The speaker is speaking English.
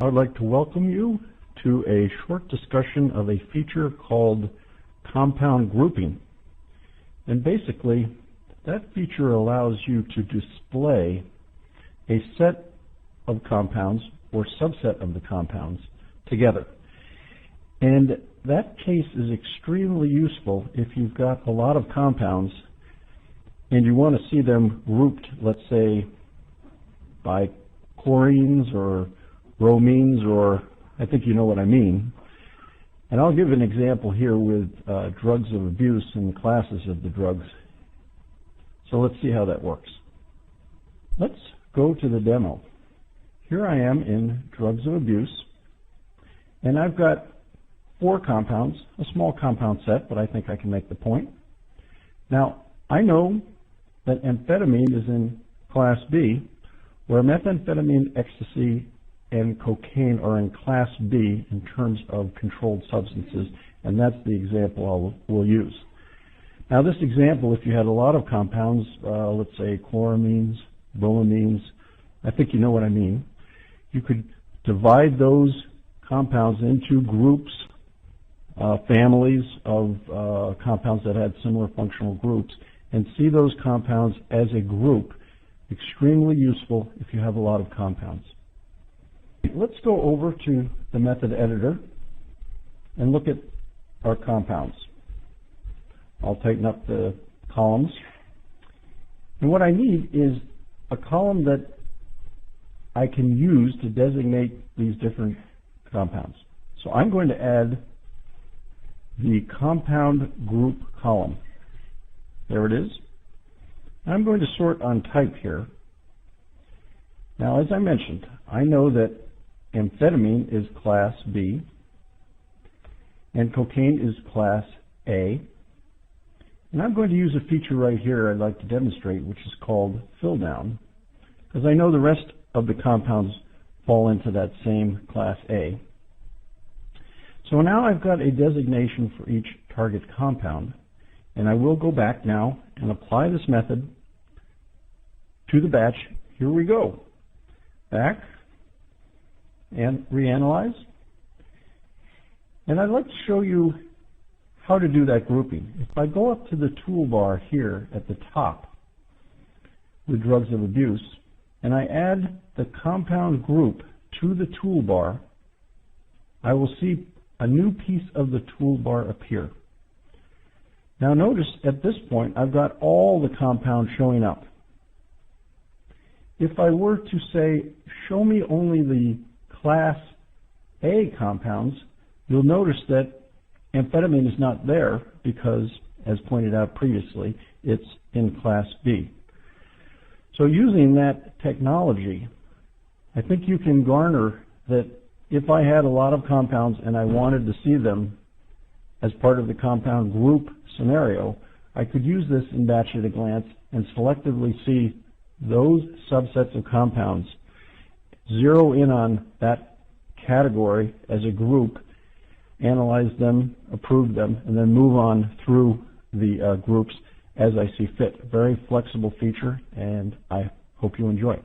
I would like to welcome you to a short discussion of a feature called compound grouping. And basically, that feature allows you to display a set of compounds or subset of the compounds together. And that case is extremely useful if you've got a lot of compounds and you want to see them grouped, let's say, by chlorines or bromines, or I think you know what I mean. And I'll give an example here with drugs of abuse and the classes of the drugs. So let's see how that works. Let's go to the demo. Here I am in drugs of abuse, and I've got 4 compounds, a small compound set, but I think I can make the point. Now, I know that amphetamine is in class B, where methamphetamine, ecstasy, and cocaine are in class B in terms of controlled substances, and that's the example we'll use. Now this example, if you had a lot of compounds, let's say chloramines, bromines, I think you know what I mean, you could divide those compounds into groups, families of compounds that had similar functional groups, and see those compounds as a group. Extremely useful if you have a lot of compounds. Let's go over to the method editor and look at our compounds. I'll tighten up the columns. And what I need is a column that I can use to designate these different compounds. So I'm going to add the compound group column. There it is. I'm going to sort on type here. Now, as I mentioned, I know that amphetamine is class B and cocaine is class A. And I'm going to use a feature right here I'd like to demonstrate, which is called fill down, because I know the rest of the compounds fall into that same class A. So now I've got a designation for each target compound, and I will go back now and apply this method to the batch. Here we go. Back and reanalyze. And I'd like to show you how to do that grouping. If I go up to the toolbar here at the top with drugs of abuse, and I add the compound group to the toolbar, I will see a new piece of the toolbar appear. Now notice at this point I've got all the compounds showing up. If I were to say, show me only the class A compounds, you'll notice that amphetamine is not there because, as pointed out previously, it's in class B. So using that technology, I think you can garner that if I had a lot of compounds and I wanted to see them as part of the compound group scenario, I could use this in batch at a glance and selectively see those subsets of compounds, zero in on that category as a group, analyze them, approve them, and then move on through the groups as I see fit. Very flexible feature, and I hope you enjoy it.